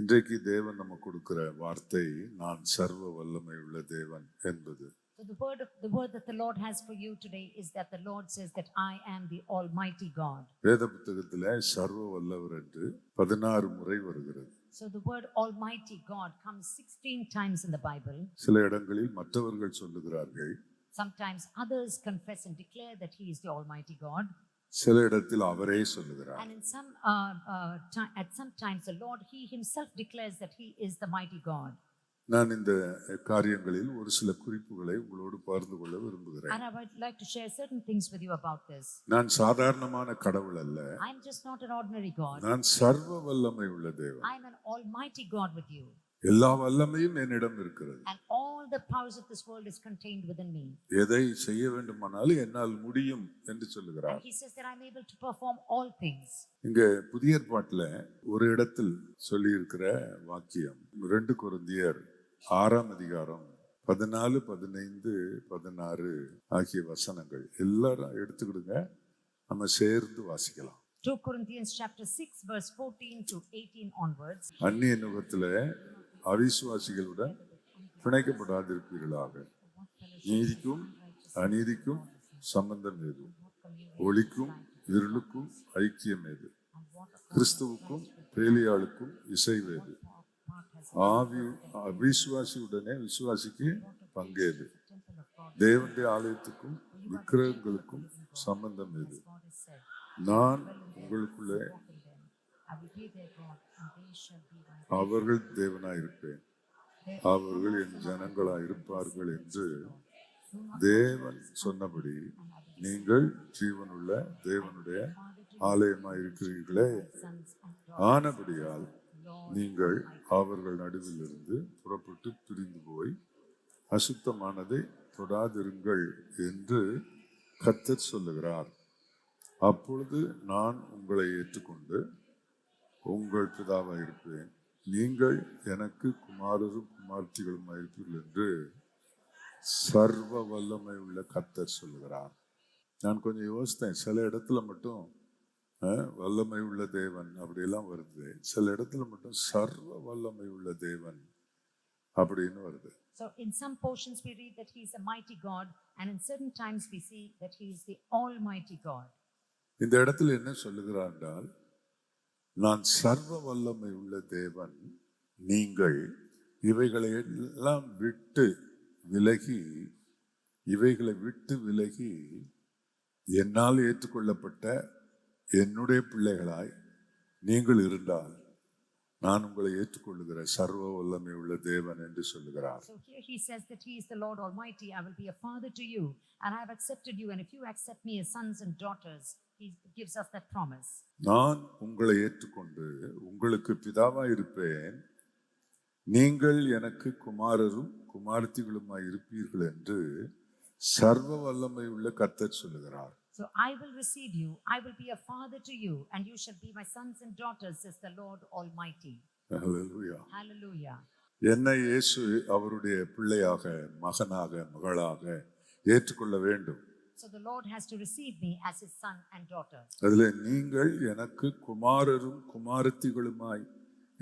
இன்றைக்கு தேவன் நமக்கு கொடுக்கிற வார்த்தை நான் சர்வ வல்லமை உள்ள தேவன் என்பது. So the word that the Lord has for you today is that the Lord says that I am the Almighty God. வேத புத்தகத்திலே சர்வ வல்லவர் என்று 16 முறை வருகிறது. So the word Almighty God comes 16 times in the Bible. சில இடங்களில் மற்றவர்கள் சொல்லுகிறார்கள். Sometimes others confess and declare that he is the Almighty God. சில இடத்தில் அவரே சொல்லுகிறார். And in at some times the Lord he himself declares that he is the mighty God. நான் இந்த காரியங்களில் ஒரு சில குறிப்புகளை உங்களோடு பகிர்ந்து கொள்ள விரும்புகிறேன். And I would like to share certain things with you about this. நான் சாதாரணமான கடவுள் அல்ல. I am just not an ordinary God. நான் சர்வ வல்லமை உள்ள தேவன். I am an almighty God with you. எல்லா வல்லமையும் என்னிடம் இருக்கிறது. And all the powers of this world is contained within me. எதை செய்ய வேண்டுமானாலும் என்னால் முடியும் என்று சொல்லுகிறார். And he says that I am able to perform all things. இங்க புதிய ஏற்பாட்டில் ஒரு இடத்தில் சொல்லி இருக்கிற வாக்கியம் 2 கொரிந்தியர் 6ஆம் அதிகாரம் 14, 15, 16 ஆகிய வசனங்கள். எல்லாரும் எடுத்துக்கிடுங்க, நம்ம சேர்ந்து வாசிக்கலாம். 2 Corinthians chapter 6 verse 14 to 18 onwards. அந்நிய நுகத்திலே அவிசுவாசிகளுடன் பிணைக்கப்படாதிருப்பீர்களாக. நீதிக்கும் அநீதிக்கும் சம்பந்தம் ஏது? ஒளிக்கும் இருளுக்கும் ஐக்கியம் ஏது? கிறிஸ்துவுக்கும் பேலியாளுக்கும் இசைவேது? அவிசுவாசியுடனே விசுவாசிக்கு பங்கேது? தேவனுடைய ஆலயத்துக்கும் விக்கிரகங்களுக்கும் சம்பந்தம் ஏது? நான் உங்களுக்குள்ளே அவர்கள் தேவனாயிருப்பேன், அவர்கள் என் ஜனங்களாயிருப்பார்கள் என்று தேவன் சொன்னபடி நீங்கள் ஜீவனுள்ள தேவனுடைய ஆலயமாயிருக்கிறீர்களே. ஆனபடியால் நீங்கள் அவர்கள் நடுவில் இருந்து புறப்பட்டு பிரிந்து போய் அசுத்தமானதை தொடாதிருங்கள் என்று கர்த்தர் சொல்லுகிறார். அப்பொழுது நான் உங்களை ஏற்றுக்கொண்டு உங்கள் பிதாவாக இருப்பேன், நீங்கள் எனக்கு குமாரரும் குமார்த்திகளும் இருப்பீர்கள் என்று சர்வ வல்லமை உள்ள கர்த்தர் சொல்லுகிறார். நான் கொஞ்சம் யோசித்தேன், சில இடத்துல மட்டும் வல்லமை உள்ள தேவன் அப்படியெல்லாம் வருது, சில இடத்துல மட்டும் சர்வ வல்லமை உள்ள தேவன் அப்படின்னு வருது. So in some portions we read that he is a mighty God, and in certain times we see that he is the Almighty God. இந்த இடத்துல என்ன சொல்லுகிறார் என்றால், நான் சர்வ வல்லமை உள்ள தேவன், நீங்கள் இவைகளை எல்லாம் விட்டு விலகி என்னால் ஏற்றுக்கொள்ளப்பட்ட என்னுடைய பிள்ளைகளாய் நீங்கள் இருந்தால் நான் உங்களை ஏற்றுக்கொள்ளுகிற சர்வ வல்லமை உள்ள தேவன் என்று சொல்லுகிறார். So here he says that he is the Lord Almighty. I will be a father to you, and I have accepted you, and if you accept me as sons and daughters, he gives us that promise. நான் உங்களை ஏற்றுக்கொண்டு உங்களுக்கு பிதாவாய் இருப்பேன், நீங்கள் எனக்கு குமாரரும் குமாரத்திகளுமாய் இருப்பீர்கள் என்று சர்வ வல்லமை உள்ள கர்த்தர் சொல்லுகிறார். So I will receive you, I will be a father to you, and you shall be my sons and daughters, says the Lord Almighty. Hallelujah. Hallelujah. என்னை இயேசு அவருடைய பிள்ளையாக, மகனாக, மகளாக ஏற்றுக்கொள்ள வேண்டும். So the Lord has to receive me as his son and daughter. அதிலே நீங்கள் எனக்கு குமாரரும் குமாரத்திகளுமாய்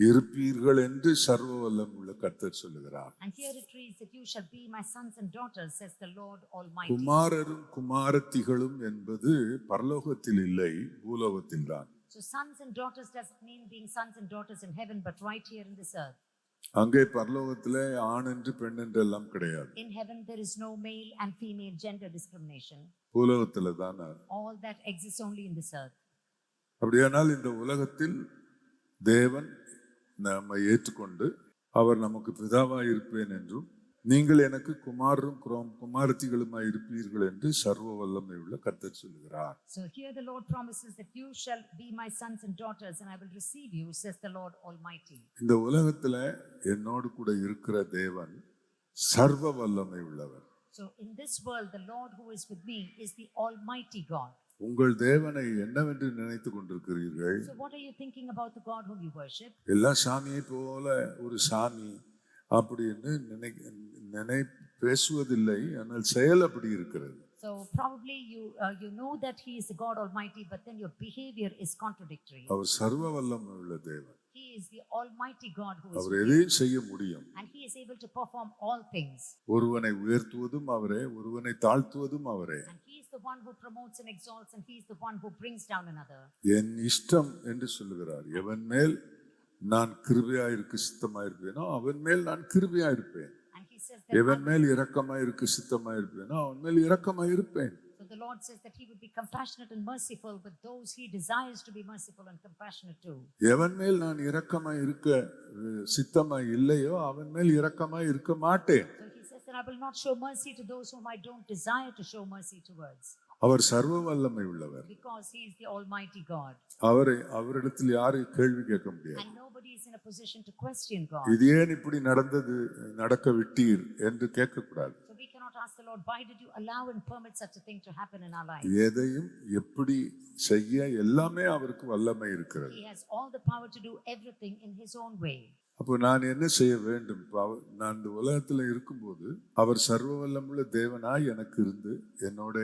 இருப்பீர்கள் என்று சர்வ வல்லமை உள்ள கர்த்தர் சொல்லுகிறார். And here it reads that you shall be my sons and daughters, says the Lord Almighty. குமாரரும் குமாரத்திகளும் என்பது பரலோகத்தில் இல்லை, பூலோகத்தில் தான். So sons and daughters doesn't mean being sons and daughters in heaven, but right here in this earth. அங்கே பரலோகத்திலே ஆண் என்று பெண் என்று எல்லாம் கிடையாது. In heaven there is no male and female gender discrimination. பூலோகத்தில தான். All that exists only in this earth. அப்படியானால் இந்த உலகத்தில் தேவன் நம்மை ஏற்றுக்கொண்டு அவர் நமக்கு பிதாவாய் இருப்பேன் என்றும் நீங்கள் எனக்கு குமாரரும் குமாரத்திகளுமாய் இருப்பீர்கள் என்று சர்வ வல்லமை உள்ள கர்த்தர் சொல்லுகிறார். So here the Lord promises that you shall be my sons and daughters, and I will receive you, says the Lord Almighty. இந்த உலகத்துல என்னோடு கூட இருக்கிற தேவன் சர்வ வல்லமை உள்ளவர். So in this world the Lord who is with me is the Almighty God. உங்கள் தேவனை என்னவென்று நினைத்துக் கொண்டிருக்கிறீர்கள்? So what are you thinking about the God whom you worship? எல்லா சாமியை போல ஒரு சாமி அப்படின்னு பேசுவதில்லை, ஆனால் செயல் அப்படி இருக்கிறது. So probably you know that he is the God Almighty, but then your behavior is contradictory. அவர் சர்வ வல்லமை உள்ள தேவன். He is the Almighty God who is our with you, எதையும் செய்ய முடியும். and He is able to perform all things. ஒருவனை உயர்த்துவதும் அவரே, ஒருவனை தாழ்த்துவதும் அவரே. And He is the one who promotes and exalts, and He is the one who brings down another. என் இஷ்டம் என்று சொல்லுகிறார். எவன் மேல் நான் கிருபையாயிருக்க சித்தமாயிருப்பேனோ அவன் மேல் நான் கிருபையாயிருப்பேன். And He says that எவன் மேல் இரக்கமாயிருக்க சித்தமாயிருப்பேனோ அவன் மேல் இரக்கமாயிருப்பேன். so the Lord says that He would be compassionate and merciful with those He desires to be merciful and compassionate to. எவன் மேல் நான் இரக்கமாய் இருக்க சித்தமாய் இல்லையோ அவன் மேல் இரக்கமாய் இருக்க மாட்டேன். So He says that I will not show mercy to those whom I don't desire to show mercy towards, அவர் சர்வ வல்லமை உள்ளவர். because He is the Almighty God, அவரிடத்தில் யாரும் கேள்வி கேட்க முடியாது. and nobody is in a position to question God. இது ஏன் இப்படி நடக்க விட்டீர் என்று கேட்கக்கூடாது. So we cannot ask the Lord, why did you allow and permit such a thing to happen in our life? எதையும் எப்படி செய்ய எல்லாமே அவருக்கு வல்லமை இருக்கிறது. He has all the power to do everything in His own way. அப்போ நான் என்ன செய்ய வேண்டும்? நான் இந்த உலகத்துல இருக்கும்போது அவர் சர்வ வல்லமுள்ள தேவனாய் எனக்கு இருந்து என்னோட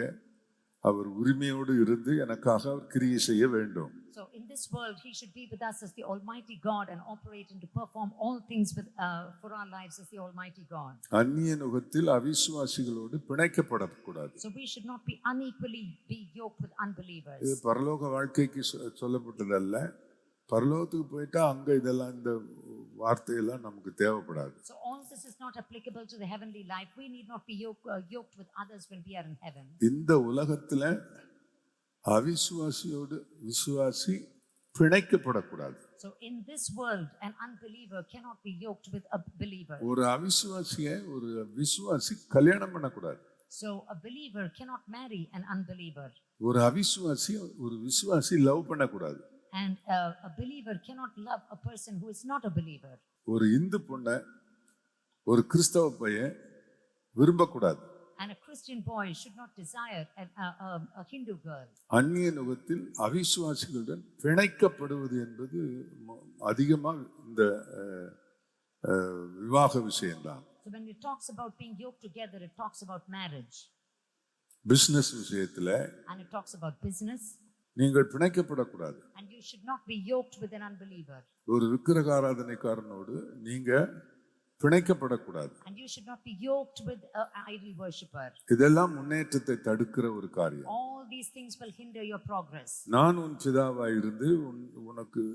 அவர் உரிமையோடு இருந்து எனக்காக அவர் கிரியை செய்ய வேண்டும். So in this world He should be with us as the Almighty God and operate and to perform all things for our lives as the Almighty God. அந்நிய நுகத்தில் அவிசுவாசிகளோடு பிணைக்கப்படக்கூடாது. So we should not be unequally be yoked with unbelievers. இது பரலோக வாழ்க்கைக்கு சொல்லப்பட்டதல்ல. பரலோகத்துக்கு போயிட்டா அங்க இதெல்லாம் இந்த வார்த்தையெல்லாம் நமக்கு தேவைப்படாது. So all this is not applicable to the heavenly life. We need not be yoked with others when we are in heaven. இந்த உலகத்துல அவிசுவாசியோடு விசுவாசி பிணைக்கப்படக்கூடாது. So in this world an unbeliever cannot be yoked with a believer. ஒரு அவிசுவாசியை ஒரு விசுவாசி கல்யாணம் பண்ணக்கூடாது. So a believer cannot marry an unbeliever. ஒரு அவிசுவாசி ஒரு விசுவாசி லவ் பண்ணக்கூடாது. And a believer cannot love a person who is not a believer. ஒரு இந்து பொண்ணை ஒரு கிறிஸ்தவ பையன் விரும்பக்கூடாது. And a Christian boy should not desire a Hindu girl. அந்நிய நுகத்தில் அவிசுவாசிகளுடன் பிணைக்கப்படுவது என்பது அதிகமாக இந்த விவாக விஷயம்தான். So when it talks about being yoked together, it talks about marriage. Business விஷயத்துல And it talks about business. நீங்கள் பிணைக்கப்படக்கூடாது. And you should not be yoked with an unbeliever. ஒரு விக்கிரக ஆராதனைக்காரனோடு நீங்க பிணைக்கப்படக்கூடாது. And you should not be yoked with an idol worshipper. இதெல்லாம் முன்னேற்றத்தை தடுக்கிற ஒரு காரியம். All these things will hinder your progress. நான் உன் பிதாவாய் இருந்து உனக்கு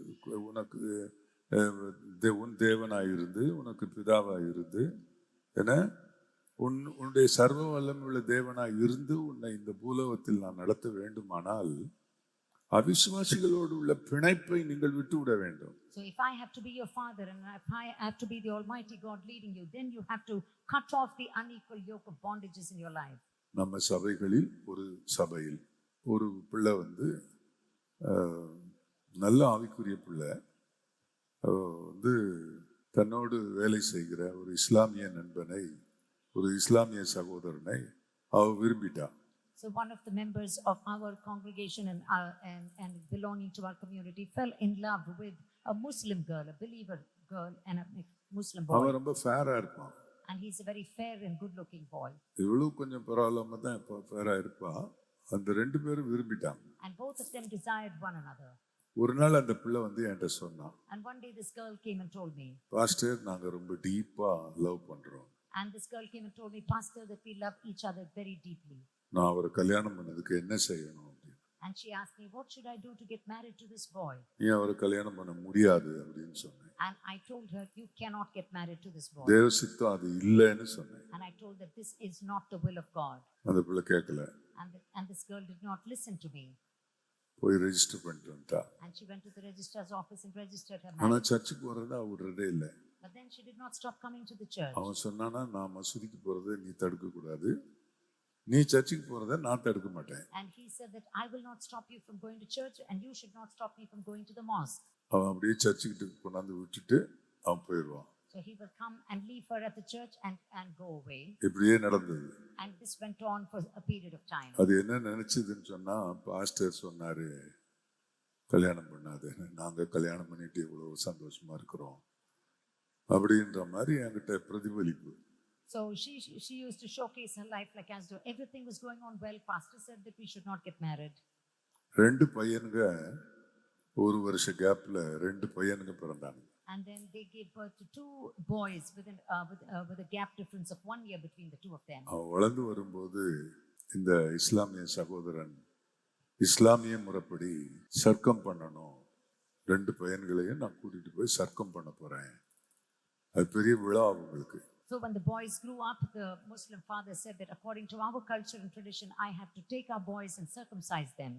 உன் தேவனாய் இருந்து உனக்கு பிதாவாய் இருந்து என உன்னுடைய சர்வ வல்லமையுள்ள தேவனாய் இருந்து உன்னை இந்த பூலோகத்தில் நான் நடத்த வேண்டுமானால் அவிசுவாசிகளோடு உள்ள பிணைப்பை நீங்கள் விட்டுவிட வேண்டும். So if I have to be your father and if I have to be the Almighty God leading you, then you have to cut off the unequal yoke of bondages in your life. நம்ம சபைகளில் ஒரு சபையில் ஒரு பிள்ளை நல்ல ஆவிக்குரிய பிள்ளை தன்னோடு வேலை செய்கிற ஒரு இஸ்லாமிய நண்பனை ஒரு இஸ்லாமிய சகோதரனை அவ விரும்பிட்டா. So one of the members of our congregation and belonging to our community fell in love with a Muslim girl, a believer girl and a Muslim boy. அவன் ரொம்ப ஃபேரா இருப்பான். And he's a very fair and good looking boy. இவளும் கொஞ்சம் பரவாயில்லாம தான் ஃபேரா இருப்பா. அந்த ரெண்டு பேரும் விரும்பிட்டாங்க. And both of them desired one another. ஒரு நாள் அந்த பிள்ளை என்கிட்ட சொன்னான். And one day this girl came and told me, pastor நாங்க ரொம்ப டீப்பா லவ் பண்றோம். And this girl came and told me, Pastor, that we love each other very deeply. நான் அவரை கல்யாணம் பண்ணதுக்கு என்ன செய்யணும்? And she asked me, what should I do to get married to this boy? நீ அவரை கல்யாணம் பண்ண முடியாது அப்படின்னு சொன்னேன். And I told her, you cannot get married to this boy. தேவ சித்தம் அது இல்லைன்னு சொன்னேன். And I told that this is not the will of God. அந்த பிள்ளை கேட்கல. And this girl did not listen to me. போய் ரெஜிஸ்டர் பண்ணிட்டு வந்தா. And she went to the registrar's office and registered her ஆனா marriage. சர்ச்சுக்கு வரதா விடுறதே இல்லை. But then she did not stop coming to the church. அவன் சொன்னானா நான் மசூதிக்கு போறதை நீ தடுக்க கூடாது, நீ சர்ச்சுக்கு போறதை நான் தடுக்க மாட்டேன். And he said that I will not stop you from going to church and you should not stop me from going to the mosque. அவன் அப்படியே சர்ச்சுக்கிட்டு கொண்டாந்து விட்டுட்டு அவன் போயிடுவான். So he will come and leave her at the church and go away. இப்படியே நடந்தது. And this went on for a period of time. அது என்ன நினைச்சதுன்னு சொன்னா, பாஸ்டர் சொன்னாரு கல்யாணம் பண்ணாது, நாங்க கல்யாணம் பண்ணிட்டு இவ்வளவு சந்தோஷமா இருக்கிறோம் அப்படின்ற மாதிரி என்கிட்ட பிரதிபலிப்பு. So she used to showcase her life like as though everything was going on well. Pastor said that we should not get married. ரெண்டு பையனுங்க ஒரு வருஷ கேப்ல 2 பையனுங்க பிறந்தாங்க. And then they gave birth to two boys with a gap difference of 1 year between the two of them. அவன் வளர்ந்து வரும்போது இந்த இஸ்லாமிய சகோதரன் இஸ்லாமிய முறைப்படி சர்க்கம் பண்ணணும், 2 பையன்களையும் நான் கூட்டிட்டு போய் சர்க்கம் பண்ண போறேன், அது பெரிய விழா அவங்களுக்கு. So when the boys grew up, the Muslim father said that according to our culture and tradition, I have to take our boys and circumcise them.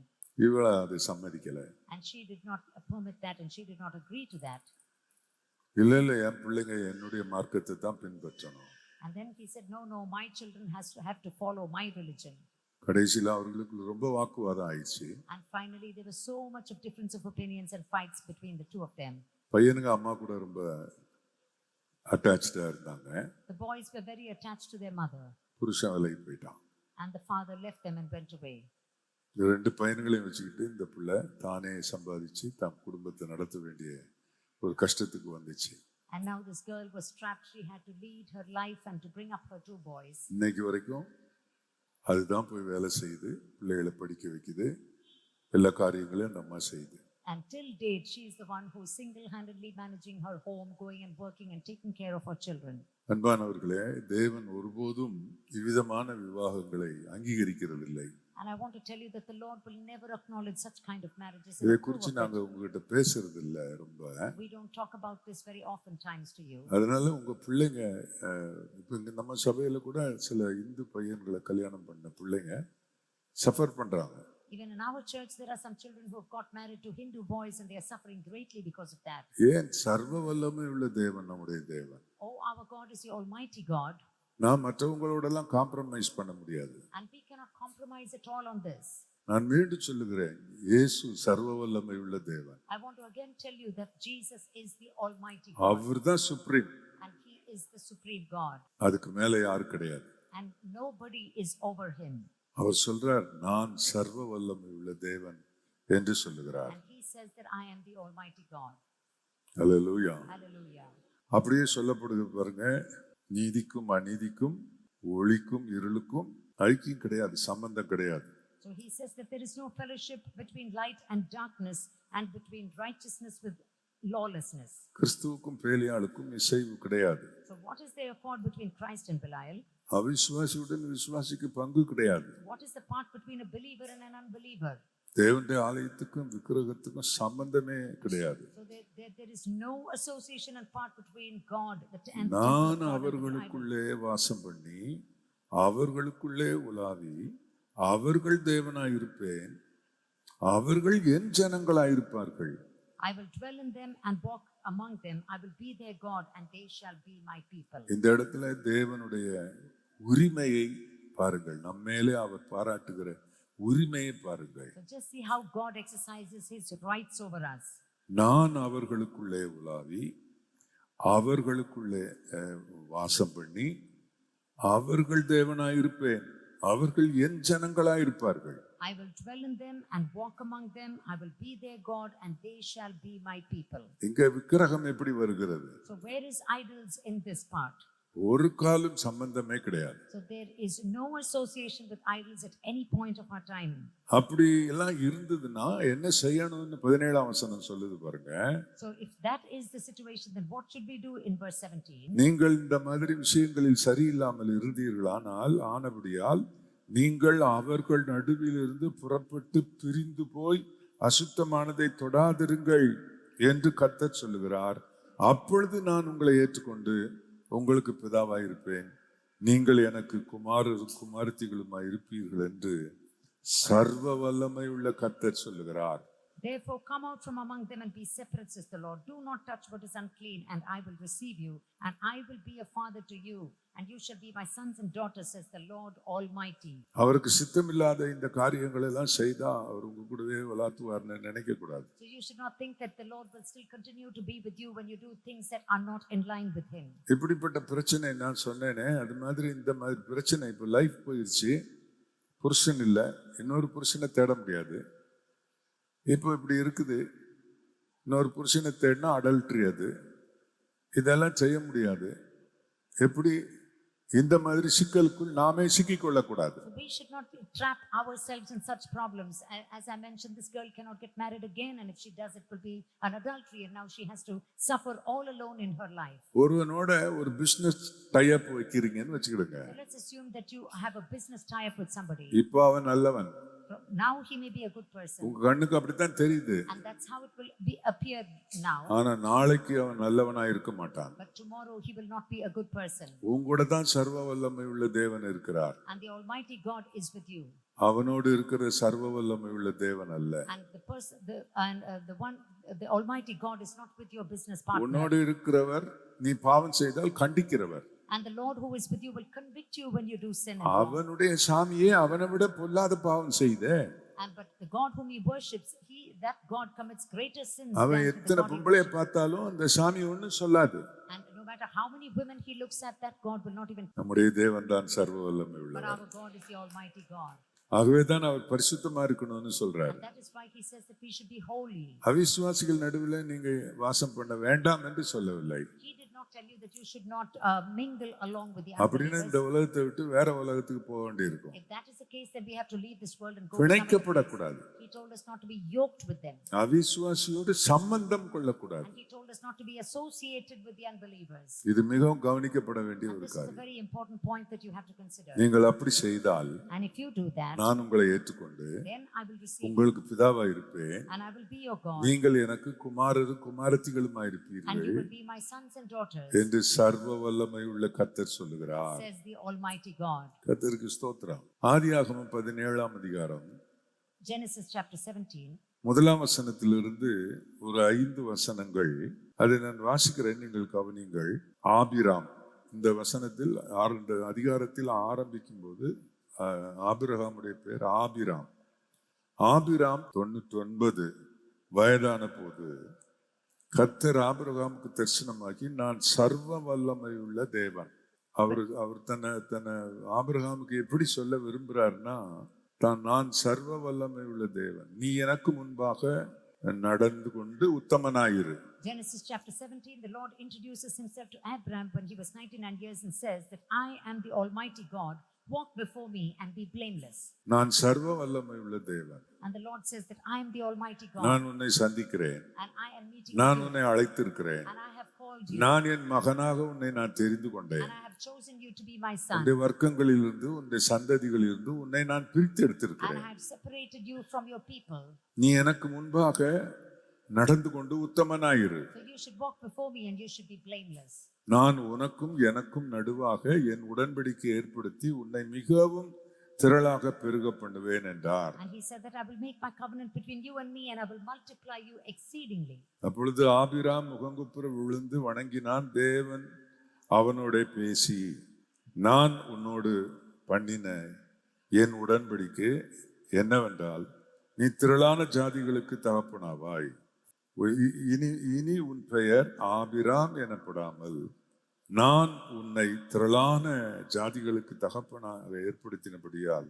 இவளை அதை சம்மதிக்கல. And she did not permit that, and she did not agree to that. இல்ல என் பிள்ளைங்க என்னுடைய மார்க்கத்தை தான் பின்பற்றணும். And then he said, no, my children have to follow my religion. கடைசியில் அவர்களுக்கு ரொம்ப வாக்குவாதம் ஆயிடுச்சு. And finally there was so much of difference of opinions and fights between the two of them. பையனுங்க அம்மா கூட ரொம்ப அட்டாச்டா இருந்தாங்க. The boys were very attached to their mother. புருஷன் வேலைக்கு போயிட்டான். And the father left them and went away. 2 பையன்களையும் வச்சுக்கிட்டு இந்த பிள்ளை தானே சம்பாதிச்சு தன் குடும்பத்தை நடத்த வேண்டிய ஒரு கஷ்டத்துக்கு வந்துச்சு. And now this girl was trapped. She had to lead her life and to bring up her 2 boys. இன்னைக்கு வரைக்கும் அதுதான் போய் வேலை செய்யுது, பிள்ளைகளை படிக்க வைக்குது, எல்லா காரியங்களையும் அந்த அம்மா செய்யுது. And till date she is the one who is single-handedly managing her home, going and working and taking care of her children. அன்பானவர்களே, தேவன் ஒருபோதும் இவ்விதமான விவாகங்களை அங்கீகரிக்கிறதில்லை. And I want to tell you that the Lord will never acknowledge such kind of marriages. இதை குறித்து நாங்க உங்ககிட்ட பேசுறது இல்ல ரொம்ப. We don't talk about this very often times to you. அதனால உங்க பிள்ளைங்க இப்ப இங்க நம்ம சபையில கூட சில இந்து பையன்களை கல்யாணம் பண்ண பிள்ளைங்க சஃபர் பண்றாங்க. Even in our church there are some children who have got married to Hindu boys and they are suffering greatly because of that. ஏன்? சர்வ வல்லமை உள்ள தேவன் நம்முடைய தேவன். Oh, our God is the Almighty God. நான் மற்றவங்களோடெல்லாம் compromise பண்ண முடியாது. And we cannot compromise at all on this. நான் மீண்டும் சொல்லுகிறேன், இயேசு சர்வ வல்லமை உள்ள தேவன். I want to again tell you that Jesus is the Almighty God. அவர்தான் supreme. And he is the supreme God. அதுக்கு மேல யாரும் கிடையாது. And nobody is over him. அவர் சொல்றார், நான் சர்வ வல்லமை உள்ள தேவன் என்று சொல்லுகிறார். And he says that I am the Almighty God. Hallelujah. Hallelujah. அப்படியே சொல்லப்படுது பாருங்க, நீதிக்கும் அநீதிக்கும் ஒளிக்கும் இருளுக்கும் ஐக்கியம் கிடையாது, சம்பந்தம் கிடையாது. So he says that there is no fellowship between light and darkness and between righteousness with lawlessness. கிறிஸ்துவுக்கும் பேலியாளுக்கும் இசைவு கிடையாது. So what is the accord between Christ and Belial? அவிசுவாசியுடன் விசுவாசிக்கு பங்கு கிடையாது. What is the part between a believer and an unbeliever? தேவனுடைய ஆலயத்துக்கும் விக்கிரகத்துக்கும் சம்பந்தமே கிடையாது. So there is no association and part between God and நான் அவர்களுக்குள்ளே வாசம் பண்ணி அவர்களுக்குள்ளே உலாவி அவர்கள் தேவனாய் இருப்பேன், அவர்கள் என் ஜனங்களாய் இருப்பார்கள். I will dwell in them and walk among them. I will be their God and they shall be my people. இந்த இடத்துல தேவனுடைய உரிமையை பாருங்கள், நம்மேலே அவர் பாராட்டுகிற உரிமையை பாருங்கள். So just see how God exercises his rights over us. நான் அவர்களுக்குள்ளே உலாவி அவர்களுக்குள்ளே வாசம் பண்ணி அவர்கள் தேவனாய் இருப்பேன், அவர்கள் என் ஜனங்களாய் இருப்பார்கள். I will dwell in them and walk among them. I will be their God and they shall be my people. இங்க விக்கிரகம் எப்படி வருகிறது? So where is idols in this part? ஒரு காலம் சம்பந்தமே கிடையாது. So there is no association with idols at any point of our time. அப்படி எல்லாம் இருந்ததுன்னா என்ன செய்யணும்னு 17ஆம் வசனம் சொல்லுது பாருங்க. So if that is the situation, then what should we do in verse 17? நீங்கள் இந்த மாதிரி விஷயங்களில் சரியில்லாமல் இருந்தீர்களானால் ஆனபடியால் நீங்கள் அவர்கள் நடுவிலிருந்து புறப்பட்டு பிரிந்து போய் அசுத்தமானதை தொடாதிருங்கள் என்று கர்த்தர் சொல்லுகிறார். அப்பொழுது நான் உங்களை ஏற்றுக்கொண்டு உங்களுக்கு பிதாவாயிருப்பேன், நீங்கள் எனக்கு குமாரரும் குமாரத்திகளுமாய் இருப்பீர்கள் என்று சர்வ வல்லமை உள்ள கர்த்தர் சொல்லுகிறார். Therefore come out from among them and be separate, says the Lord. Do not touch what is unclean, and I will receive you, and I will be a father to you, and you shall be my sons and daughters, says the Lord Almighty. அவருக்கு சித்தமில்லாத இந்த காரியங்கள் எல்லாம் செய்தா அவர் உங்க கூடவே வளர்த்துவார்னு நினைக்க கூடாது. So you should not think that the Lord will still continue to be with you when you do things that are not in line with him. இப்படிப்பட்ட பிரச்சனை நான் சொன்னேனே, அது மாதிரி இந்த மாதிரி பிரச்சனை இப்போ லைஃப் போயிடுச்சு, புருஷன் இல்லை, இன்னொரு புருஷனை தேட முடியாது. இப்போ இப்படி இருக்குது, இன்னொரு புருஷனை தேடினா அடல்ட்ரி, அது இதெல்லாம் செய்ய முடியாது. எப்படி இந்த மாதிரி சிக்கலுக்குள் நாமே சிக்கிக் கொள்ளக்கூடாது. So we should not trap ourselves in such problems. As I mentioned, this girl cannot get married again, and if she does, it will be an adultery, and now she has to suffer all alone in her life. ஒருவனோட ஒரு business tie அப் வைக்கிறீங்கன்னு வச்சுக்கிடுங்க. So let's assume that you have a business tie-up with somebody. இப்போ அவன் நல்லவன், Now he may be a good person, உங்க கண்ணுக்கு அப்படித்தான் தெரியுது. and that's how it will appear now. ஆனா நாளைக்கு அவன் நல்லவனா இருக்க மாட்டான். But tomorrow he will not be a good person. உங்கூட தான் சர்வ வல்லமை உள்ள தேவன் இருக்கிறார். And the Almighty God is with you. அவனோடு இருக்கிற சர்வ வல்லமை உள்ள தேவன் அல்ல. And the Almighty God is not with your business partner. உன்னோடு இருக்கிறவர் நீ பாவம் செய்தால் கண்டிக்கிறவர். And the Lord who is with you will convict you when you do sin. And wrong. அவனுடைய சாமியே அவனை விட பொல்லாத பாவம் செய்தே. But the God whom he worships, that God commits greater sins. அவன் than எத்தனை the God he பொம்பளைய worships. பார்த்தாலும் அந்த சாமி ஒன்னும் சொல்லாது. And no matter how many women he looks at, that God will not even. நம்முடைய தேவன் தான் சர்வ வல்லமை But உள்ளவர். our God is the Almighty God. ஆகவே தான் அவர் பரிசுத்தமா இருக்கணும்னு சொல்றார். And that is why he says that we should be holy. அவிசுவாசிகள் நடுவில் நீங்க வாசம் பண்ண வேண்டாம் என்று சொல்லவில்லை. He did not tell you that you should not mingle along with the அப்படின்னு இந்த unbelievers. உலகத்தை விட்டு வேற உலகத்துக்கு போக வேண்டியிருக்கும். If that is the case, then we have to leave this world and go. to some other பிணைக்கப்படக்கூடாது. place. He told us not to be yoked with them. அவிசுவாசியோடு சம்பந்தம் கொள்ளக்கூடாது. And he told us not to be associated with the unbelievers. இது மிகவும் கவனிக்கப்பட வேண்டிய And ஒரு this is a காரியம். very important point that you have to consider. நீங்கள் அப்படி செய்தால் And if you do that, நான் உங்களை ஏற்றுக்கொண்டு then I will receive you, உங்களுக்கு பிதாவா இருப்பேன். and I will be your God, நீங்கள் எனக்கு குமாரரும் குமாரத்திகளுமா and இருப்பீர்கள் you will be my sons and daughters, என்று சர்வ வல்லமை உள்ள கர்த்தர் சொல்லுகிறார். says the Almighty God. கர்த்தருக்கு ஸ்தோத்திரம். ஆதியாகமம் 17ஆம் அதிகாரம் Genesis chapter 17. முதலாம் வசனத்திலிருந்து ஒரு 5 வசனங்கள் அதை நான் வாசிக்கிறேன், நீங்கள் கவனிங்கள். ஆபிராம், இந்த வசனத்தில் இந்த அதிகாரத்தில் ஆரம்பிக்கும் போது ஆபிரகாமுடைய பேர் ஆபிராம். ஆபிராம் 99 வயதான போது கர்த்தர் ஆபிரகாமுக்கு தரிசனமாகி நான் சர்வ வல்லமை உள்ள தேவன். அவர் தன்னை ஆபிரகாமுக்கு எப்படி சொல்ல விரும்புறாருன்னா, நான் சர்வ வல்லமை உள்ள தேவன், நீ எனக்கு முன்பாக நடந்து கொண்டு உத்தமனாயிரு. Genesis chapter 17, the Lord introduces himself to Abraham when he was 99 years and says that I am the Almighty God, walk before me and be blameless. நான் சர்வ வல்லமை உள்ள தேவன். And the Lord says that I am the Almighty God. நான் உன்னை சந்திக்கிறேன். And I am meeting நான் you. உன்னை அழைத்திருக்கிறேன். And I have called you. நான் என் மகனாக உன்னை நான் தெரிந்து கொண்டேன். And I have chosen you to be my son. உன்னுடைய வர்க்கங்களிலிருந்து உன்னுடைய சந்ததிகளிலிருந்து உன்னை நான் பிரித்து And எடுத்திருக்கிறேன். I have separated you from your people. நீ எனக்கு முன்பாக நடந்து கொண்டு உத்தமனாயிரு. So you should walk before me and you should be blameless. நான் உனக்கும் எனக்கும் நடுவாக என் உடன்படிக்கை ஏற்படுத்தி உன்னை மிகவும் திரளாக பெருக பண்ணுவேன் என்றார். And he said that I will make my covenant between you and me and I will multiply you exceedingly. அப்பொழுது ஆபிராம் முகங்குப்புற விழுந்து வணங்கினான். தேவன் அவனோட பேசி, நான் உன்னோடு பண்ணின என் உடன்படிக்கை என்னவென்றால், நீ திரளான ஜாதிகளுக்கு தகப்பனாவாய். இனி உன் பெயர் ஆபிராம் எனப்படாமல் நான் உன்னை திரளான ஜாதிகளுக்கு தகப்பனாக ஏற்படுத்தினபடியால்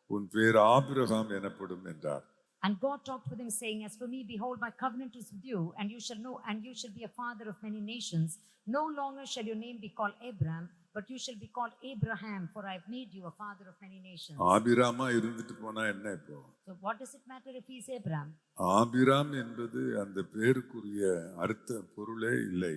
உன் பேர் ஆபிரகாம் எனப்படும் என்றார். And God talked with him, saying, as for me, behold, my covenant is with you, and you shall know, and you shall be a father of many nations. No longer shall your name be called Abram, but you shall be called Abraham, for I have made you a father of many nations. ஆபிராமா இருந்துட்டு போனா என்ன இப்போ? So what does it matter if he is Abram? Abram என்பது அந்த பேருக்குரிய அர்த்த பொருளே இல்லை.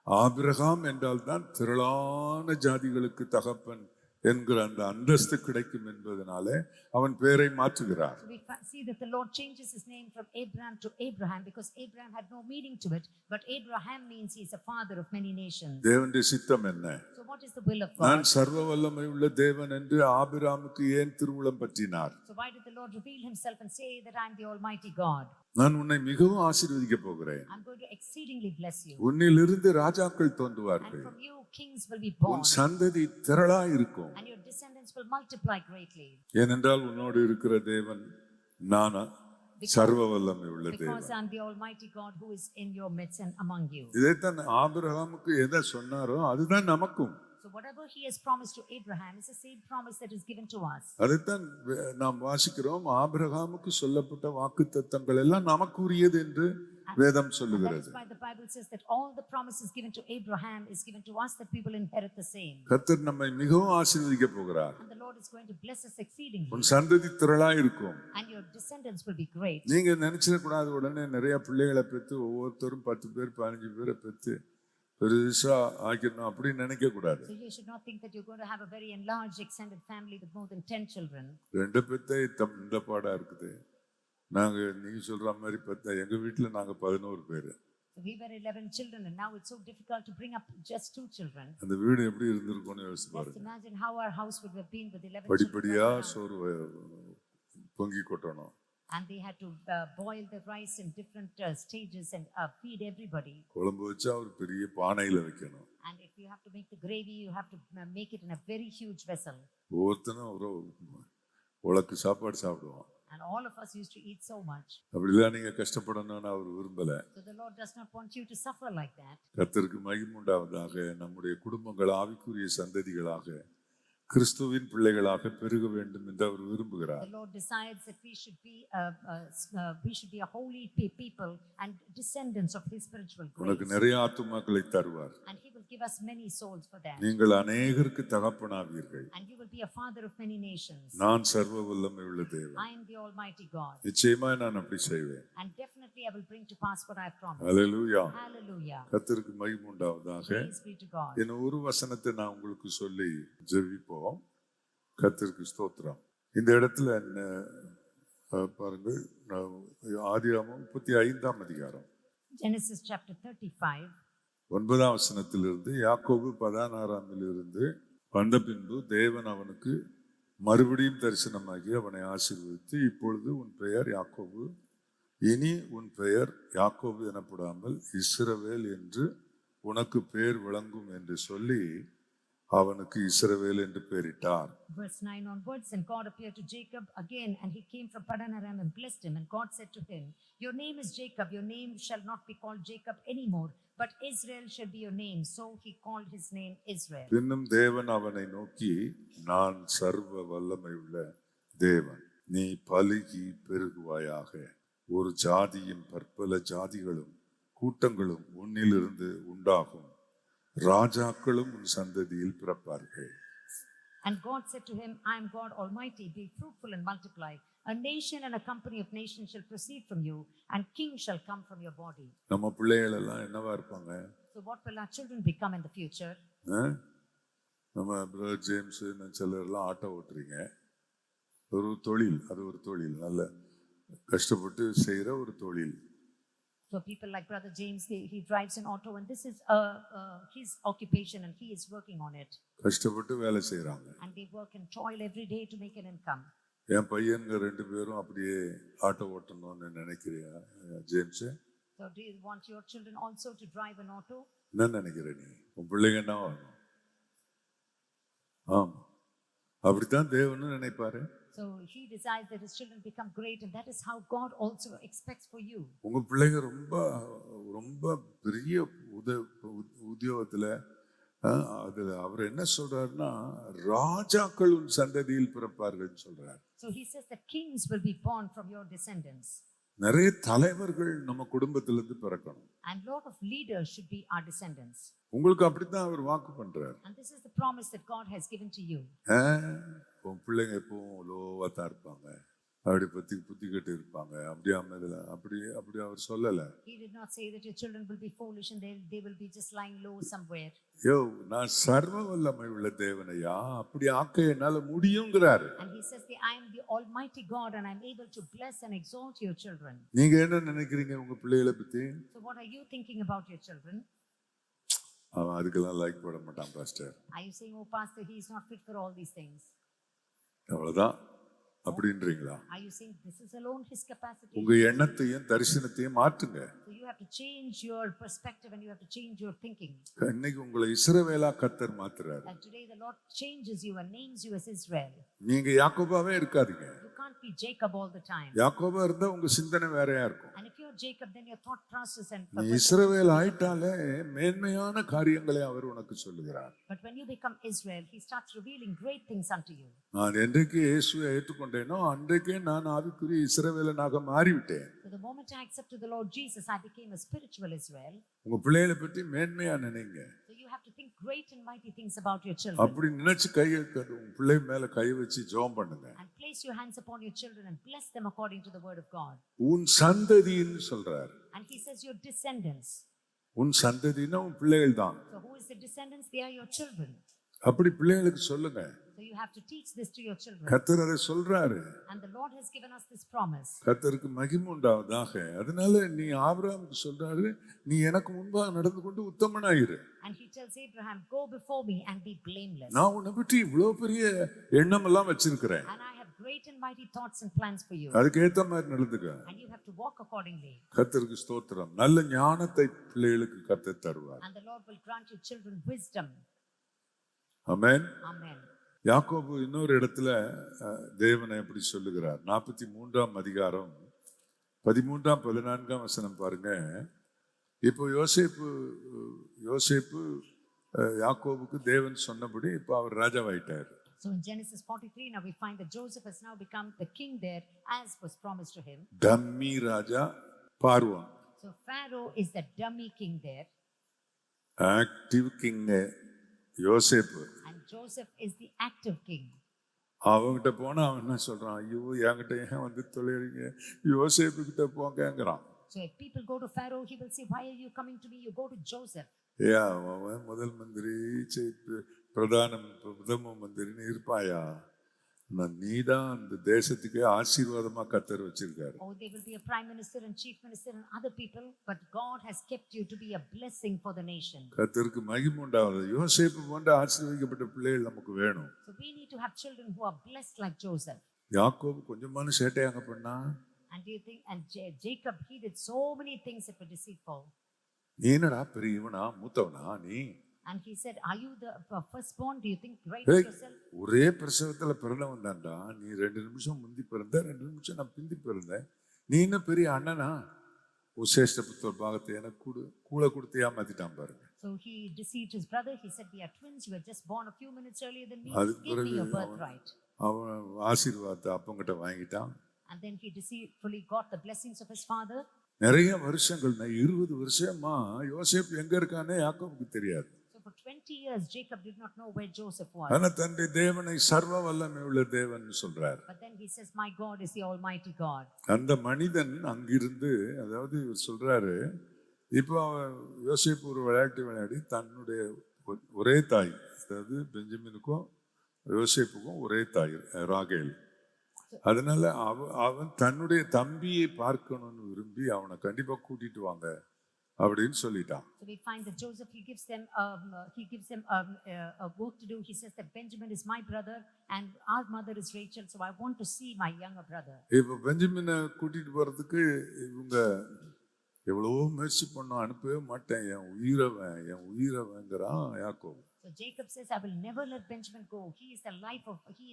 Abraham என்றால் தான் திரளான ஜாதிகளுக்கு தகப்பன் என்கிற அந்த அந்தஸ்து கிடைக்கும் என்பதனாலே அவன் பெயரை மாற்றுகிறார். So we see that the Lord changes his name from Abram to Abraham because Abraham had no meaning to it, but Abraham means he is a father of many nations. தேவனுடைய சித்தம் என்ன? So what is the will of God? நான் சர்வ வல்லமை உள்ள தேவன் என்று ஆபிராமுக்கு ஏன் திருவுளம் பற்றினார்? So why did the Lord reveal himself and say that I am the Almighty God? நான் உன்னை மிகவும் ஆசீர்வதிக்க போகிறேன். I'm going to exceedingly bless you. உன்னிலிருந்து ராஜாக்கள் And தோன்றுவார்கள். from you kings will be born. உன் சந்ததி திரளா இருக்கும். And your descendants will multiply greatly. ஏனென்றால் உன்னோடு இருக்கிற தேவன் நான் சர்வ வல்லமை உள்ள Because தேவன். I'm the Almighty God who is in your midst and among you. இதைத்தான் ஆபிரகாமுக்கு எதை சொன்னாரோ அதுதான் நமக்கும். So whatever he has promised to Abraham is the same promise that is given to us. அதைத்தான் நாம் வாசிக்கிறோம். ஆபிரகாமுக்கு சொல்லப்பட்ட வாக்குத்தத்தங்கள் எல்லாம் நமக்குரியது என்று வேதம் And that சொல்லுகிறது. is why the Bible says that all the promises given to Abraham is given to us, that we will inherit the same. கர்த்தர் நம்மை மிகவும் ஆசீர்வதிக்க போகிறார். And the Lord is going to bless us exceedingly. உன் சந்ததி திரளா இருக்கும். And your descendants will be great. நீங்க நினைச்சிட கூடாது உடனே நிறைய பிள்ளைகளை பெற்று ஒவ்வொருத்தரும் 10 பேர் 15 பேரை பெற்று பெருசா ஆக்கிடணும் அப்படின்னு நினைக்க கூடாது. So you should not think that you're going to have a very enlarged extended family with more than 10 children. 2 பெத்த இந்த பாடா இருக்குது. நாங்க நீங்க சொல்ற மாதிரி பெத்த எங்க வீட்டுல நாங்க 11 பேர். So we were 11 children and now it's so difficult to bring up just 2 children. அந்த வீடு எப்படி இருந்திருக்கும்னு யோசிச்சு Just பாருங்க. imagine how our house would have been with 11 படிப்படியா children. சோறு பொங்கி கொட்டணும். And they had to boil the rice in different stages and feed everybody. குழம்பு வச்சா ஒரு பெரிய பானையில வைக்கணும். And if you have to make the gravy, you have to make it in a very huge vessel. ஒவ்வொருத்தனும் ஒரு உலக்கு சாப்பாடு சாப்பிடுவான். And all of us used to eat so much. அப்படிலாம் நீங்க கஷ்டப்படணும்னு அவர் விரும்பல. So the Lord does not want you to suffer like that. கர்த்தருக்கு மகிமை உண்டாவதாக. நம்முடைய குடும்பங்கள் ஆவிக்குரிய சந்ததிகளாக கிறிஸ்துவின் பிள்ளைகளாக பெருக வேண்டும் என்று அவர் விரும்புகிறார். The Lord decides that we should be a holy people and descendants of His spiritual உனக்கு grace. நிறைய ஆத்துமாக்களை தருவார். And He will give us many souls for that. நீங்கள் அநேகருக்கு தகப்பனாவீர்கள். And you will be a father of many nations. நான் சர்வ வல்லமை உள்ள தேவன். I am the Almighty God. நிச்சயமாய் நான் அப்படி செய்வேன். And definitely I will bring to pass what I have promised. Hallelujah. Hallelujah. கர்த்தருக்கு மகிமை உண்டாவதாக. Praise be to God. என் ஒரு வசனத்தை நான் உங்களுக்கு சொல்லி ஜெபிப்போம். கர்த்தருக்கு ஸ்தோத்திரம். இந்த இடத்துல பாருங்கள், ஆதியாகமம் 35ஆம் அதிகாரம் Genesis chapter 35. 9ஆம் வசனத்திலிருந்து யாக்கோபு 16ஆமிலிருந்து வந்த பின்பு தேவன் அவனுக்கு மறுபடியும் தரிசனமாகி அவனை ஆசீர்வதித்து, இப்பொழுது உன் பெயர் யாக்கோபு, இனி உன் பெயர் யாக்கோபு எனப்படாமல் இஸ்ரவேல் என்று உனக்கு பேர் விளங்கும் என்று சொல்லி அவனுக்கு இஸ்ரவேல் என்று பெயரிட்டார். Verse 9 onwards, and God appeared to Jacob again, and he came from Paddan Aram and blessed him. And God said to him, your name is Jacob, your name shall not be called Jacob anymore, but Israel shall be your name. So he called his name Israel. பின்னும் தேவன் அவனை நோக்கி, நான் சர்வ வல்லமை உள்ள தேவன், நீ பலுகி பெருகுவாயாக, ஒரு ஜாதியும் பற்பல ஜாதிகளும் கூட்டங்களும் உன்னிலிருந்து உண்டாகும், ராஜாக்களும் உன் சந்ததியில் பிறப்பார்கள். And God said to him, I am God Almighty, be fruitful and multiply. A nation and a company of nations shall proceed from you, and kings shall come from your body. நம்ம பிள்ளைகள் எல்லாம் என்னவா இருப்பாங்க? So what will our children become in the future? நம்ம brother James சிலர்லாம் auto ஓட்டுறீங்க. ஒரு தொழில், அது ஒரு தொழில், நல்ல கஷ்டப்பட்டு செய்கிற ஒரு தொழில். So people like Brother James, he drives an auto, and this is his occupation, and he is working on it. கஷ்டப்பட்டு வேலை செய்கிறாங்க. And they work and toil every day to make an income. என் பையன்க 2 பேரும் அப்படியே auto ஓட்டணும்னு நினைக்கிறியா James? So do you want your children also to drive an auto? என்ன நினைக்கிற நீ? உன் பிள்ளைங்க என்ன ஆகணும்? ஆமா, அப்படித்தான் தேவன்னு நினைப்பாரு. So he desires that his children become great, and that is how God also expects for you. உங்க பிள்ளைங்க ரொம்ப ரொம்ப பெரிய உத்தியோகத்துல அதுல அவர் என்ன சொல்றாருன்னா, ராஜாக்கள் உன் சந்ததியில் பிறப்பார்கள் சொல்றார். So he says that kings will be born from your descendants. நிறைய தலைவர்கள் நம்ம குடும்பத்திலிருந்து பிறக்கணும். And lot of leaders should be our descendants. உங்களுக்கு அப்படித்தான் அவர் வாக்கு பண்றார். And this is the promise that God has given to you. உன் பிள்ளைங்க எப்பவும் லோவா தான் இருப்பாங்க, அப்படி புத்தி கட்டு இருப்பாங்க, அப்படி அவர் சொல்லல. He did not say that your children will be foolish and they will be just lying low somewhere. நான் சர்வ வல்லமை உள்ள தேவனையா, அப்படி ஆக்க என்னால முடியும்ங்கறாரு. And he says that I am the Almighty God and I am able to bless and exalt your children. நீங்க என்ன நினைக்கிறீங்க உங்க பிள்ளைகளை பத்தி? So what are you thinking about your children? அவன் அதுக்கெல்லாம் லைக் போட மாட்டான் pastor. Are you saying, oh pastor, he is not fit for all these things? அவ்வளவுதான் அப்படின்றீங்களா? Are you saying this is alone his capacity? உங்க எண்ணத்தையும் தரிசனத்தையும் மாற்றுங்க. So you have to change your perspective and you have to change your thinking. இன்னைக்கு உங்களை இஸ்ரவேலா கர்த்தர் மாத்துறாரு. And today the Lord changes you and names you as Israel. நீங்க யாக்கோபாவே இருக்காதீங்க. You can't be Jacob all the time. யாக்கோபா இருந்தா உங்க சிந்தனை வேறயா இருக்கும். And if you're Jacob, then your thought process and நீ purpose. இஸ்ரவேல் ஆயிட்டாலே மேன்மையான காரியங்களை அவர் உனக்கு சொல்லுகிறார். But when you become Israel, he starts revealing great things unto you. நான் என்றைக்கு இயேசுவை ஏற்றுக்கொண்டேனோ அன்றைக்கே நான் ஆவிக்குரிய இஸ்ரவேலனாக மாறிவிட்டேன். So the moment I accepted the Lord Jesus, I became a spiritual Israel. உங்க பிள்ளைகளை பற்றி மேன்மையா நினைங்க. So you have to think great and mighty things about your children. அப்படி நினைச்சு உங்க பிள்ளை மேல கை வச்சு ஜெபம் பண்ணுங்க. And place your hands upon your children and bless them according to the word of God. உன் சந்ததின்னு சொல்றார். And he says your descendants. உன் சந்ததினா உன் பிள்ளைகள் தான். So who is the descendants? They are your children. அப்படி பிள்ளைகளுக்கு சொல்லுங்க. So you have to teach this to your children. கர்த்தர் அதை சொல்றாரு. And the Lord has given us this promise. கர்த்தருக்கு மகிமை உண்டாவதாக. அதனால நீ ஆபிரகாமுக்கு சொல்றாரு, நீ எனக்கு முன்பாக நடந்து கொண்டு உத்தமனாயிரு. And he tells Abraham, go before me and be blameless. நான் உன்னை பற்றி இவ்வளவு பெரிய எண்ணம் எல்லாம் வச்சிருக்கிறேன். And I have great and mighty thoughts and plans for you. அதுக்கு ஏத்த மாதிரி நடந்துக்க. And you have to walk accordingly. கர்த்தருக்கு ஸ்தோத்திரம். நல்ல ஞானத்தை பிள்ளைகளுக்கு கர்த்தர் தருவார். And the Lord will grant your children wisdom. Amen. Amen. யாக்கோபு இன்னொரு இடத்துல தேவனை எப்படி சொல்லுகிறார்? 43ஆம் அதிகாரம் 13 14 பாருங்க. இப்போ யோசேப்பு யாக்கோபுக்கு தேவன் சொன்னபடி இப்போ அவர் ராஜாவாயிட்டார். So in Genesis 43 now we find that Joseph has now become the king there as was promised to him. Dummy ராஜா பார்வோன். So Pharaoh is the dummy king there. Active king யோசேப்பு. And Joseph is the active king. அவங்கிட்ட போனா அவன் என்ன சொல்றான்? ஐயோ என்கிட்ட ஏன் வந்து தொலைறீங்க, யோசேப்பு கிட்ட போங்கங்கிறான். So if people go to Pharaoh, he will say, why are you coming to me? You go to Joseph. அவன் முதல் மந்திரி பிரதம மந்திரின்னு இருப்பாயா? நீதான் அந்த தேசத்துக்கு ஆசீர்வாதமா கர்த்தர் வச்சிருக்காரு. Oh, they will be a prime minister and chief minister and other people, but God has kept you to be a blessing for the nation. கர்த்தருக்கு மகிமை உண்டாவது. யோசேப்பு போன்ற ஆசீர்வதிக்கப்பட்ட பிள்ளைகள் நமக்கு வேணும். So we need to have children who are blessed like Joseph. யாக்கோபு கொஞ்சமான சேட்டையாங்க பண்ணா. And do you think, and Jacob, he did so many things that were deceitful. நீ என்னடா பெரியவனா மூத்தவனா நீ? And he said, are you the firstborn? Do you think right of yourself? ஒரே பிரசவத்துல பிறந்தவன் தான்டா. நீ 2 நிமிஷம் முந்தி பிறந்த, 2 நிமிஷம் நான் பிந்தி பிறந்தேன். நீ என்ன பெரிய அண்ணனா? உசேஷ்ட புத்திர பாகத்தை எனக்கு கூட கொடுத்து ஏமாத்திட்டான் பாருங்க. So he deceived his brother. He said, we are twins. You were just born a few minutes earlier than me. Give me your birthright. அவன் ஆசீர்வாதத்தை அப்பங்கிட்ட வாங்கிட்டான். And then he deceitfully got the blessings of his father. நிறைய வருஷங்கள் 20 வருஷமா யோசேப்பு எங்க இருக்கானே யாக்கோபுக்கு தெரியாது. So for 20 years Jacob did not know where Joseph was. ஆனா தன்னுடைய தேவனை சர்வ வல்லமை உள்ள தேவன் சொல்றார். But then he says, my God is the almighty God. அந்த மனிதன் அங்கிருந்து, அதாவது சொல்றாரு, இப்போ யோசேப்பு ஒரு விளையாடி தன்னுடைய ஒரே தாய், அதாவது பெஞ்சமினுக்கும் யோசேப்புக்கும் ஒரே தாய் ராகேல். அதனால அவன் தன்னுடைய தம்பியை பார்க்கணும்னு விரும்பி அவனை கண்டிப்பா கூட்டிட்டு வாங்க அப்படின்னு சொல்லிட்டான். So we find that Joseph, he gives them a work to do. He says that Benjamin is my brother and our mother is Rachel, so I want to see my younger brother. இப்போ பெஞ்சமினை கூட்டிட்டு போறதுக்கு இவங்க எவ்வளவோ முயற்சி பண்ணோம், அனுப்பவே மாட்டேன், என் உயிரவங்கிறான் யாக்கோபு. So Jacob says, I will never let Benjamin go. He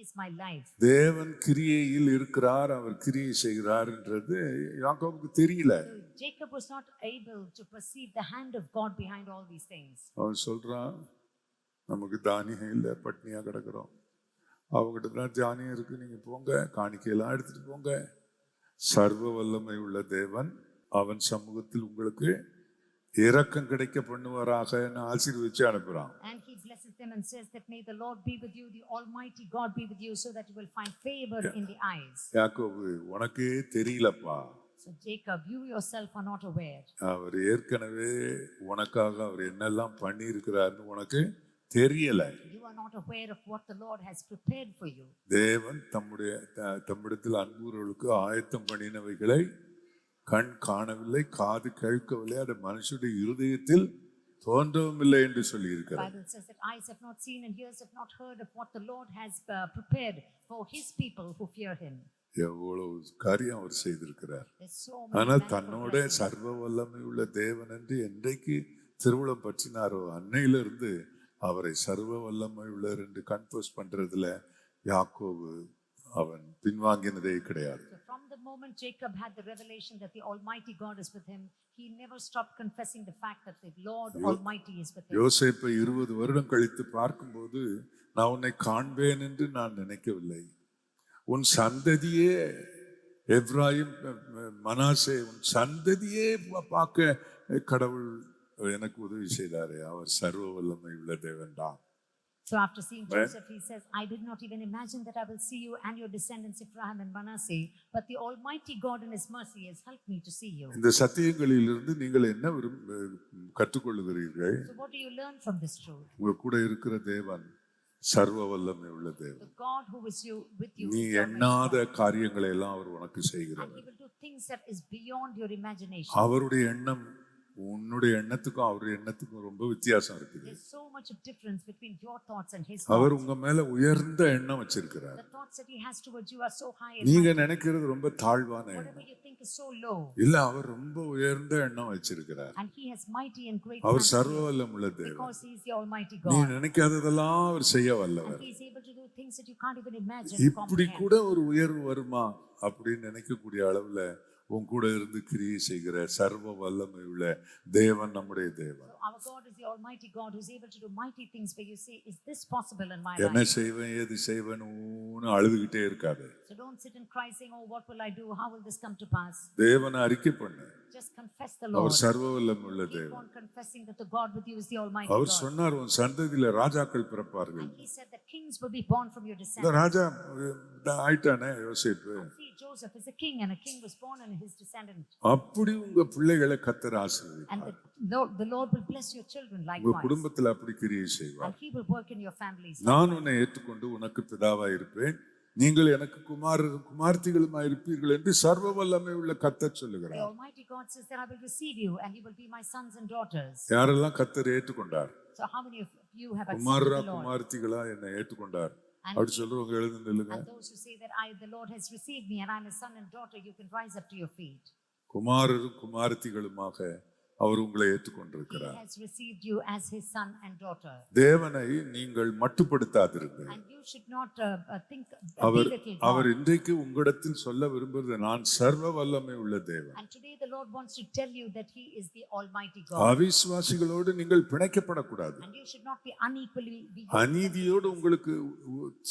is my life. தேவன் கிரியையில் இருக்கிறார், அவர் கிரியை செய்கிறார்ன்றது யாக்கோபுக்கு தெரியல. So Jacob was not able to perceive the hand of God behind all these things. அவன் சொல்றான், நமக்கு தானியம் இல்லை, பட்னியா கிடக்கிறோம், அவங்ககிட்ட தான் தானியம் இருக்கு, நீங்க போங்க, காணிக்கையெல்லாம் எடுத்துட்டு போங்க, சர்வ வல்லமை உள்ள தேவன் அவன் சமூகத்தில் உங்களுக்கு இரக்கம் கிடைக்க பண்ணுவாராக ஆசீர்வதிச்சு அனுப்புறான். And he blesses them and says that may the Lord be with you, the almighty God be with you, so that you will find favor in the eyes. யாக்கோபு, உனக்கே தெரியலப்பா. So Jacob, you yourself are not aware. அவர் ஏற்கனவே உனக்காக அவர் என்னெல்லாம் பண்ணி இருக்கிறார்னு உனக்கு தெரியல. You are not aware of what the Lord has prepared for you. தேவன் தம்மிடத்தில் அன்புறவர்களுக்கு ஆயத்தம் பண்ணினவைகளை கண் காணவில்லை, காது கேட்கவில்லை, அது மனுஷனுடைய இருதயத்தில் தோன்றவும் இல்லை என்று சொல்லி இருக்கிறார். Bible says that eyes have not seen and ears have not heard of what the Lord has prepared for his people who fear him. எவ்வளவு காரியம் அவர் செய்திருக்கிறார். ஆனா தன்னோட சர்வ வல்லமை உள்ள தேவன் என்று என்றைக்கு திருவுளம் பற்றினாரோ அன்னையிலிருந்து அவரை சர்வ வல்லமை உள்ளவர் என்று கன்ஃபர்ஸ் பண்றதுல யாக்கோபு அவன் பின்வாங்கினதே கிடையாது. From the the moment Jacob had the revelation that the Almighty God is with him, he never stopped confessing the fact that the Lord Almighty is with him. யோசேப்பை 20 வருடம் கழித்து பார்க்கும்போது நான் உன்னை காண்பேன் என்று நான் நினைக்கவில்லை. உன் சந்ததியே எப்ராயிம் மனாசே உன் சந்ததியே பார்க்க கடவுள் எனக்கு உதவி செய்தாரே, அவர் சர்வ வல்லமை உள்ள தேவன் தான். So after seeing Joseph, he says, I did not even imagine that I will see you and your descendants Ephraim and Manasseh, but the Almighty God in His mercy has helped me to see you. இந்த சத்தியங்களிலிருந்து நீங்கள் என்ன கற்றுக்கொள்ளுகிறீர்கள்? So what do you learn from this truth? உங்க கூட இருக்கிற தேவன் சர்வ வல்லமை உள்ள தேவன். The God who is with you. நீ எண்ணாத காரியங்களை எல்லாம் அவர் உனக்கு And செய்கிறவர். He will do things that is beyond your imagination. அவருடைய எண்ணம் உன்னுடைய எண்ணத்துக்கும் அவருடைய எண்ணத்துக்கும் ரொம்ப வித்தியாசம் இருக்குது. There's so much of difference between your thoughts and His our thoughts. உங்க மேல உயர்ந்த எண்ணம் வச்சிருக்கிறார். The thoughts that He has towards you are so high and நீங்க mighty. நினைக்கிறது ரொம்ப தாழ்வான எண்ணம். Whatever you think is so low. இல்ல, அவர் ரொம்ப உயர்ந்த எண்ணம் வச்சிருக்கிறார். And He has mighty and great our plans சர்வ for you, வல்லம் உள்ள தேவன். because He is the Almighty நீ God. நினைக்காததெல்லாம் அவர் செய்ய And வல்லவர். He is able to do things that you can't even imagine. இப்படி comprehend. கூட ஒரு உயர்வு வருமா அப்படின்னு நினைக்கக்கூடிய அளவுல உன் கூட இருந்து கிரியை செய்கிற சர்வ வல்லமை உள்ள தேவன் நம்முடைய தேவன். So our God is the Almighty God who is able to do mighty things where you say, is this possible in my என்ன life? செய்வேன் ஏது செய்வேன்னு அழுதுகிட்டே இருக்காது. So don't sit and cry saying, oh, what will I do? How will this come to pass? தேவனை அறிக்கை பண்ணு. Just confess the our Lord. சர்வ வல்லமை உள்ள Keep தேவன். on confessing that the God with you is the Almighty our God. சொன்னார் உன் சந்ததியில ராஜாக்கள் பிறப்பார்கள். And He said that kings will be born from your இந்த descendants. ராஜா ஆயிட்டானே யோசேப்பு. And see, Joseph is a king and a king was born and his descendant. அப்படி உங்க பிள்ளைகளை கத்தர் And ஆசீர்வதிப்பார். the Lord will bless your children உங்க likewise. குடும்பத்துல அப்படி கிரியை செய்வார். And He will work in your families. நான் உன்னை ஏற்றுக்கொண்டு உனக்கு பிதாவா இருப்பேன், நீங்கள் எனக்கு குமார்த்திகளுமா இருப்பீர்கள் என்று சர்வ வல்லமை உள்ள கத்தர் The சொல்லுகிறார். Almighty God says that I will receive you and you will be my sons and daughters. யாரெல்லாம் கத்தர் ஏற்றுக்கொண்டார்? So how many of you have accepted Kumara the Lord? குமார்த்திகளா என்னை ஏற்றுக்கொண்டார் And, அப்படி சொல்றவங்க எழுந்து நில்லுங்க. and those who say that the Lord has received me and I'm a son and daughter, you can rise up to your feet. குமாரரும் குமார்த்திகளுமாக அவர் உங்களை He ஏற்றுக்கொண்டிருக்கிறார். has received you as His son and daughter. தேவனை நீங்கள் மட்டுப்படுத்தாதிருங்கள். And you should not think our belittle our God. இன்றைக்கு உங்களிடத்தில் சொல்ல விரும்புகிறது நான் சர்வ வல்லமை உள்ள தேவன். And today the Lord wants to tell you that He is the Almighty God. அவிசுவாசிகளோடு நீங்கள் பிணைக்கப்படக்கூடாது. And you should not be unequally be அநீதியோடு உங்களுக்கு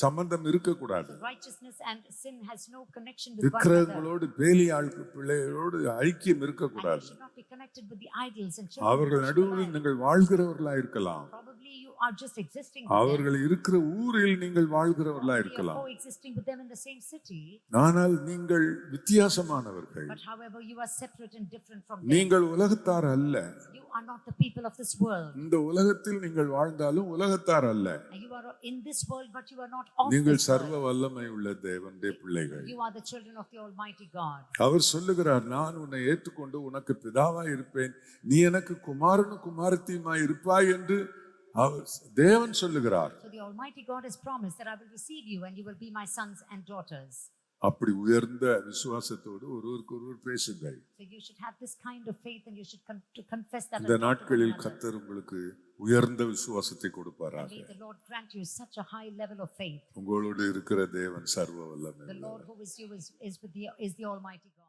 சம்பந்தம் இருக்கக்கூடாது. righteousness and sin has no connection with one another. விக்கிரகங்களோடு Bali ஆளுக்கு பிள்ளைகளோடு ஐக்கியம் And you இருக்கக்கூடாது. should not be connected with the idols and children. அவர்கள் நடுவில் நீங்கள் வாழ்கிறவர்களா இருக்கலாம். Probably you are just existing with them. அவர்கள் இருக்கிற ஊரில் நீங்கள் வாழ்கிறவர்களா Probably you are இருக்கலாம். coexisting with them in the same city. ஆனால் நீங்கள் வித்தியாசமானவர்கள். But however, you are separate and different from them. நீங்கள் உலகத்தார் அல்ல. You are not the people of this world. இந்த உலகத்தில் நீங்கள் வாழ்ந்தாலும் உலகத்தார் அல்ல. And you are in this world, but you are not of நீங்கள் this சர்வ world. வல்லமை உள்ள தேவனுடைய பிள்ளைகள். You are the children of the Almighty God. அவர் சொல்லுகிறார் நான் உன்னை ஏற்றுக்கொண்டு உனக்கு பிதாவா இருப்பேன், நீ எனக்கு குமாரனும் குமாரத்தியுமாய் இருப்பாய் என்று அவர் தேவன் சொல்லுகிறார். So the Almighty God has promised that I will receive you and you will be my sons and daughters. அப்படி உயர்ந்த விசுவாசத்தோடு ஒருவருக்கு ஒருவர் பேசுங்கள். So you should have this kind of faith and you should to confess that. இந்த and talk to one நாட்களில் another. கர்த்தர் உங்களுக்கு உயர்ந்த விசுவாசத்தை And கொடுப்பாராக. may the Lord grant you such a high level of faith. உங்களோடு இருக்கிற தேவன் சர்வ வல்லமை The Lord who is you is the Almighty God.